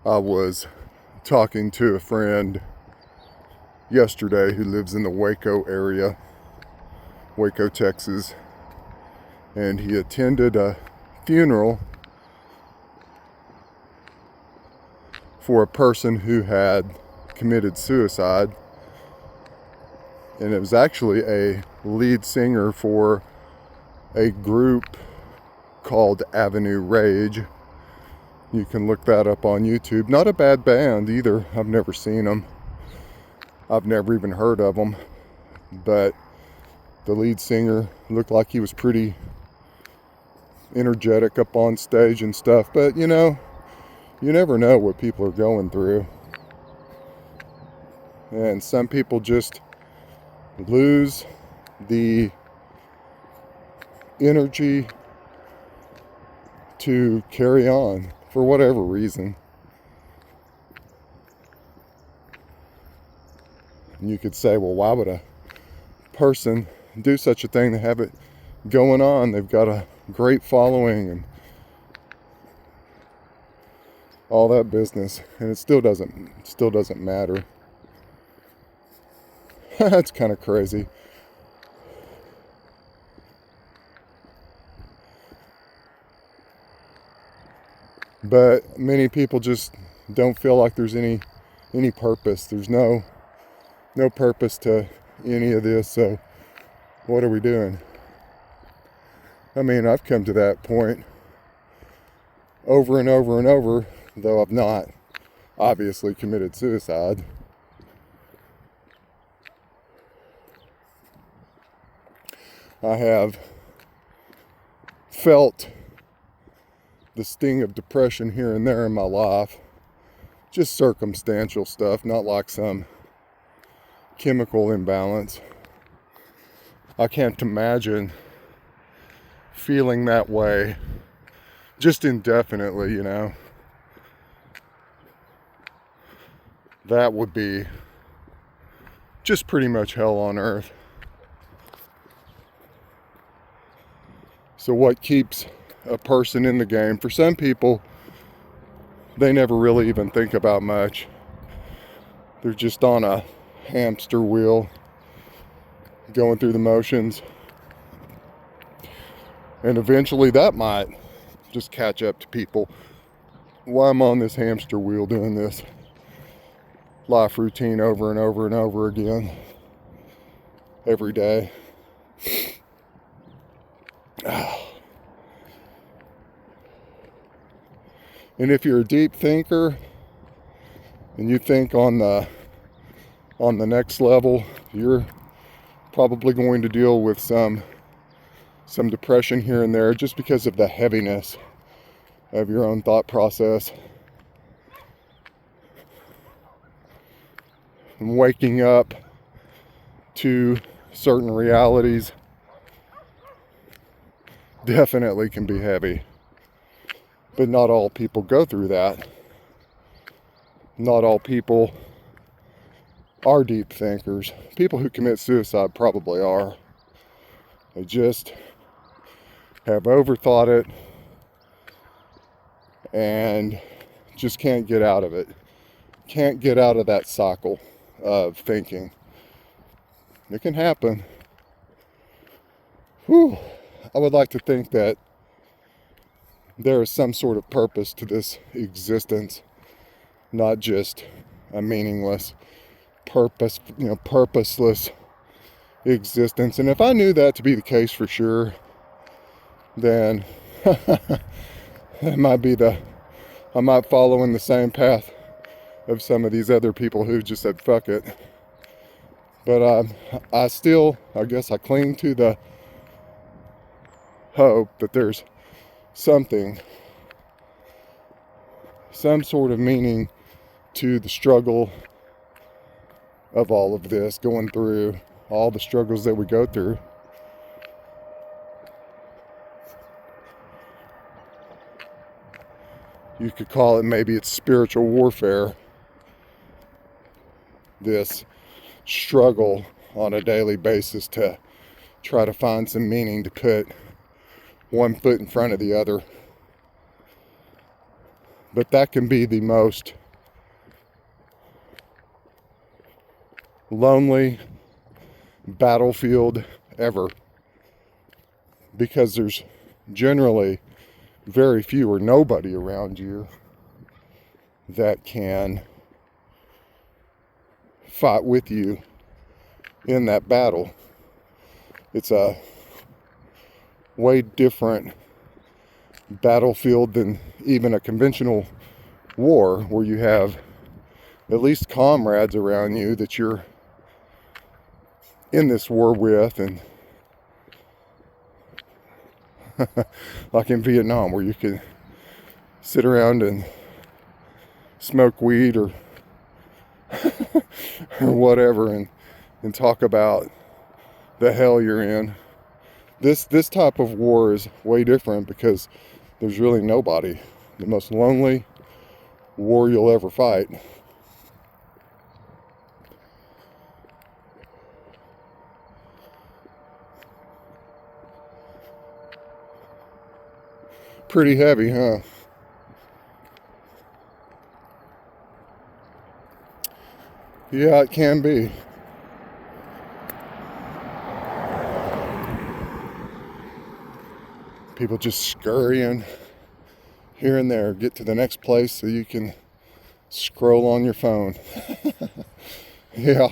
I was talking to a friend yesterday who lives in the Waco area, Waco, Texas, and he attended a funeral for a person who had committed suicide, and it was actually a lead singer for a group called Avenue Rage. You can look that up on YouTube. Not a bad band either. I've never seen them. I've never even heard of them. But the lead singer looked like he was pretty energetic up on stage and stuff. But you know, you never know what people are going through. And some people just lose the energy to carry on for whatever reason. And you could say, well, why would a person do such a thing? They have it going on. They've got a great following and all that business, and it still doesn't matter. That's kind of crazy. But many people just don't feel like there's any purpose. There's no purpose to any of this. So what are we doing? I mean, I've come to that point over and over and over, though I've not obviously committed suicide. I have felt the sting of depression here and there in my life. Just circumstantial stuff, not like some chemical imbalance. I can't imagine feeling that way just indefinitely, you know. That would be just pretty much hell on earth. So what keeps a person in the game? For some people, they never really even think about much. They're just on a hamster wheel, going through the motions. And eventually that might just catch up to people. Why I'm on this hamster wheel doing this life routine over and over and over again every day. And if you're a deep thinker and you think on the next level, you're probably going to deal with some depression here and there just because of the heaviness of your own thought process. And waking up to certain realities definitely can be heavy. But not all people go through that. Not all people are deep thinkers. People who commit suicide probably are. They just have overthought it and just can't get out of it. Can't get out of that cycle of thinking. It can happen. Whew. I would like to think that there is some sort of purpose to this existence, not just a meaningless, purposeless existence. And if I knew that to be the case for sure, then I might follow in the same path of some of these other people who just said fuck it. But I guess I cling to the hope that there's something, some sort of meaning to the struggle of all of this, going through all the struggles that we go through. You could call it, maybe it's spiritual warfare, this struggle on a daily basis to try to find some meaning, to put one foot in front of the other, But that can be the most lonely battlefield ever, because there's generally very few or nobody around you that can fight with you in that battle. It's a way different battlefield than even a conventional war, where you have at least comrades around you that you're in this war with, and like in Vietnam, where you can sit around and smoke weed or or whatever, and talk about the hell you're in. This type of war is way different, because there's really nobody. The most lonely war you'll ever fight. Pretty heavy, huh? Yeah, it can be. People just scurrying here and there, get to the next place so you can scroll on your phone. Yeah.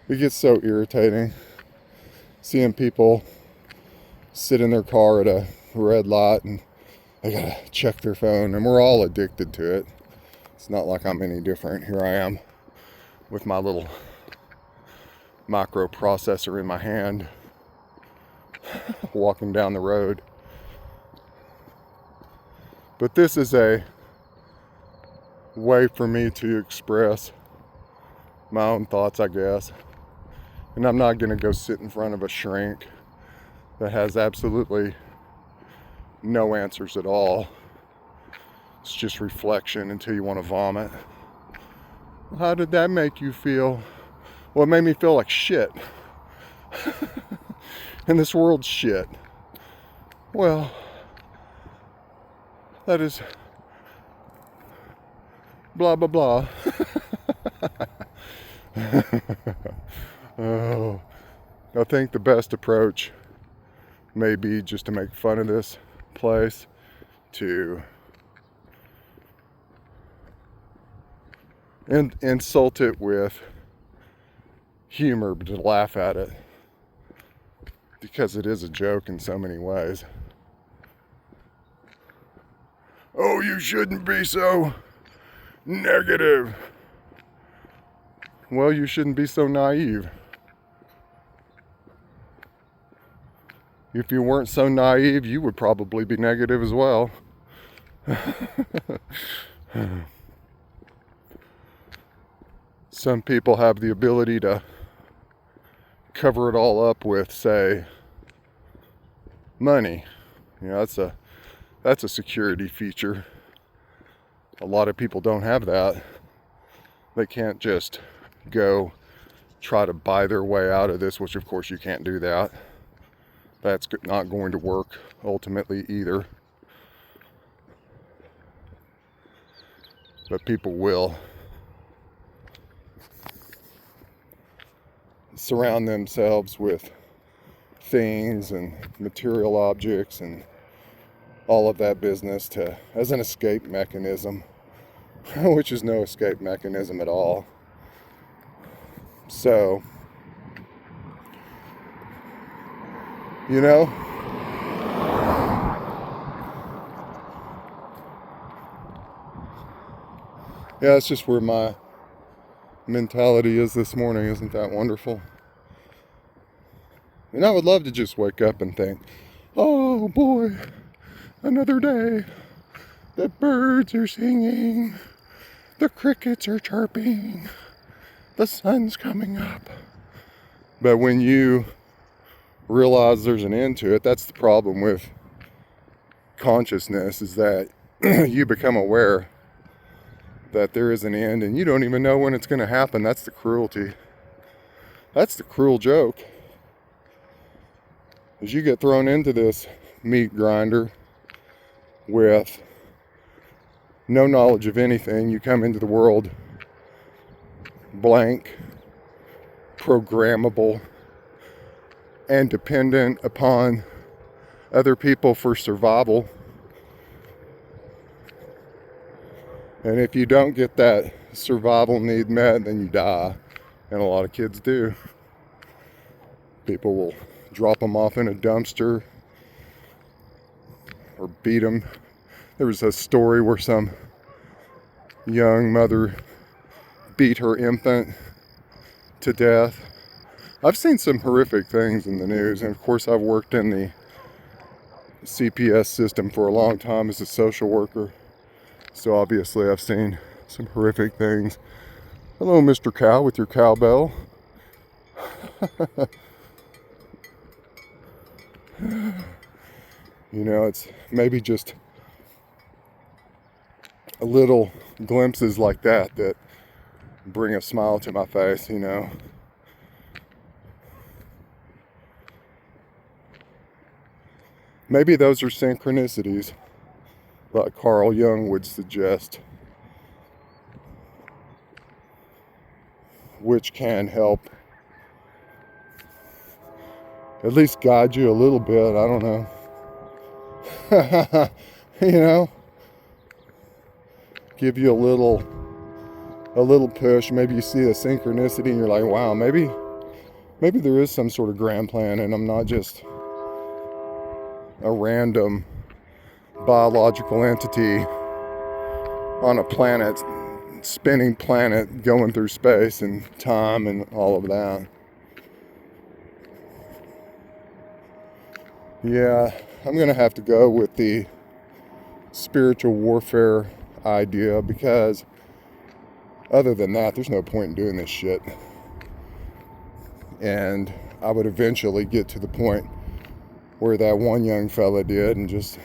It gets so irritating seeing people sit in their car at a red light and they gotta check their phone, and we're all addicted to it. It's not like I'm any different. Here I am with my little microprocessor in my hand, walking down the road. But this is a way for me to express my own thoughts, I guess. And I'm not gonna go sit in front of a shrink that has absolutely no answers at all. It's just reflection until you want to vomit. How did that make you feel? Well, it made me feel like shit. And this world's shit. Well, that is blah blah blah. Oh, I think the best approach may be just to make fun of this place, to insult it with humor, but to laugh at it, because it is a joke in so many ways. Oh, you shouldn't be so negative. Well, you shouldn't be so naive. If you weren't so naive, you would probably be negative as well. Some people have the ability to cover it all up with, say, money. You know, that's a security feature. A lot of people don't have that. They can't just go try to buy their way out of this, which of course you can't do that. That's not going to work ultimately either. But people will surround themselves with things and material objects and all of that business as an escape mechanism, which is no escape mechanism at all. So, you know, yeah, that's just where my mentality is this morning. Isn't that wonderful? And I would love to just wake up and think, oh boy, another day. The birds are singing, the crickets are chirping, the sun's coming up. But when you realize there's an end to it, that's the problem with consciousness, is that you become aware that there is an end and you don't even know when it's going to happen. That's the cruelty. That's the cruel joke. As you get thrown into this meat grinder with no knowledge of anything. You come into the world blank, programmable, and dependent upon other people for survival. And if you don't get that survival need met, then you die. And a lot of kids do. People will drop them off in a dumpster or beat them. There was a story where some young mother beat her infant to death. I've seen some horrific things in the news, and of course I've worked in the CPS system for a long time as a social worker, so obviously I've seen some horrific things. Hello, Mr. Cow, with your cowbell. You know, it's maybe just a little glimpses like that that bring a smile to my face, you know. Maybe those are synchronicities, like Carl Jung would suggest, which can help at least guide you a little bit. I don't know. You know, give you a little push. Maybe you see a synchronicity and you're like, wow, maybe there is some sort of grand plan, and I'm not just a random biological entity on a planet, spinning planet, going through space and time and all of that. Yeah, I'm gonna have to go with the spiritual warfare idea, because other than that, there's no point in doing this shit. And I would eventually get to the point where that one young fella did and just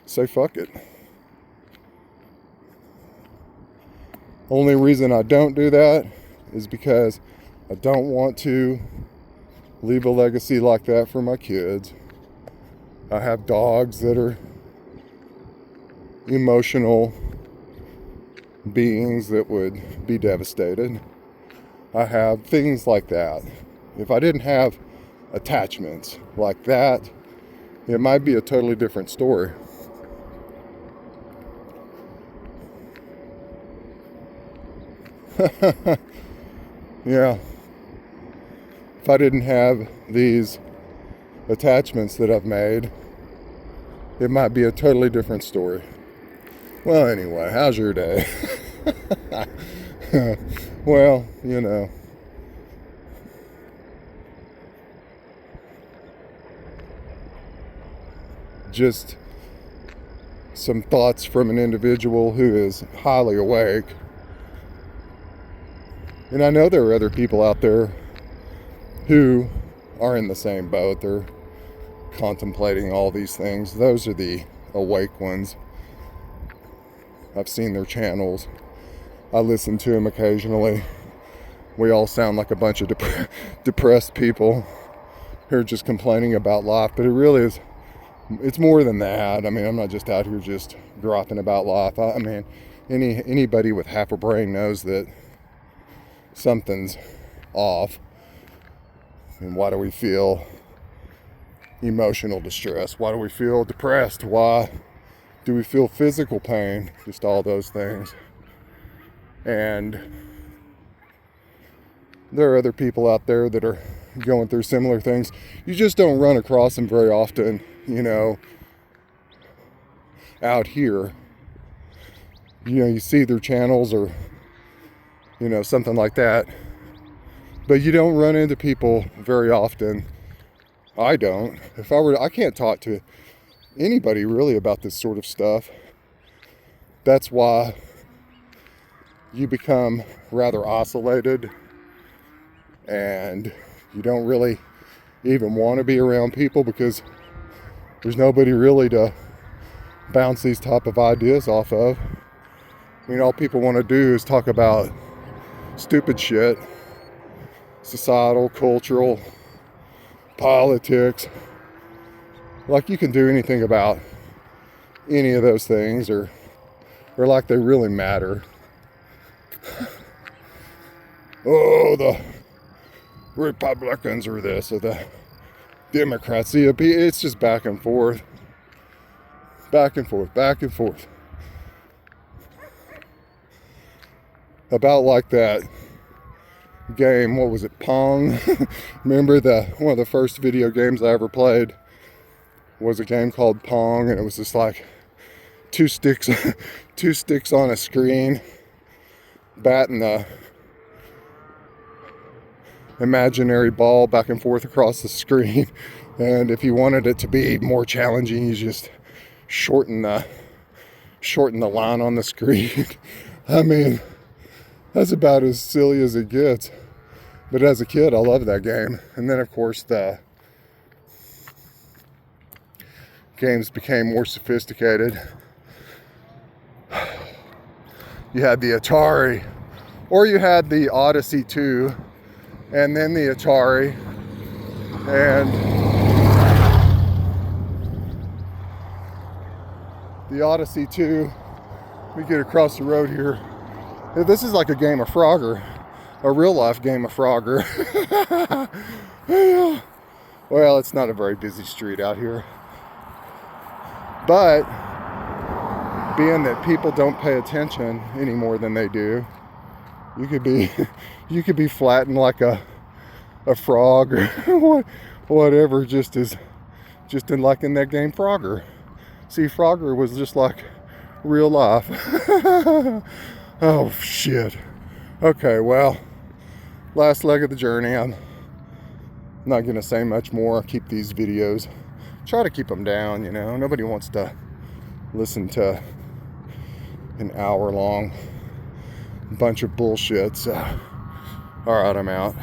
say fuck it. Only reason I don't do that is because I don't want to leave a legacy like that for my kids. I have dogs that are emotional beings that would be devastated. I have things like that. If I didn't have attachments like that, it might be a totally different story. Yeah. If I didn't have these attachments that I've made, it might be a totally different story. Well, anyway, how's your day? Well, you know. Just some thoughts from an individual who is highly awake. And I know there are other people out there who are in the same boat. They're contemplating all these things. Those are the awake ones. I've seen their channels. I listen to them occasionally. We all sound like a bunch of depressed people who are just complaining about life, but it really is, it's more than that. I mean, I'm not just out here just dropping about life. I mean, anybody with half a brain knows that something's off. And why do we feel emotional distress? Why do we feel depressed? Why do we feel physical pain? Just all those things. And there are other people out there that are going through similar things. You just don't run across them very often, you know, out here. You know, you see their channels or, you know, something like that. But you don't run into people very often. I don't. I can't talk to anybody really about this sort of stuff. That's why you become rather isolated, and you don't really even want to be around people because there's nobody really to bounce these type of ideas off of. I mean, all people want to do is talk about stupid shit, societal, cultural, politics. Like, you can do anything about any of those things, or or like they really matter. Oh, the Republicans are this, or the Democrats. See, it's just back and forth. Back and forth, back and forth. About like that game, what was it, Pong? Remember one of the first video games I ever played was a game called Pong, and it was just like two sticks on a screen, batting the imaginary ball back and forth across the screen. And if you wanted it to be more challenging, you just shorten the line on the screen. I mean, that's about as silly as it gets. But as a kid, I loved that game. And then, of course, the games became more sophisticated. You had the Atari, or you had the Odyssey 2, and then the Atari, and the Odyssey 2, we get across the road here. This is like a game of Frogger, a real life game of Frogger. Well, it's not a very busy street out here, but being that people don't pay attention any more than they do, you could be flattened like a frog or whatever, just in that game Frogger. See, Frogger was just like real life. Oh shit. Okay, well, last leg of the journey. I'm not gonna say much more. I'll keep these videos, try to keep them down, you know. Nobody wants to listen to an hour long bunch of bullshit. So, all right, I'm out.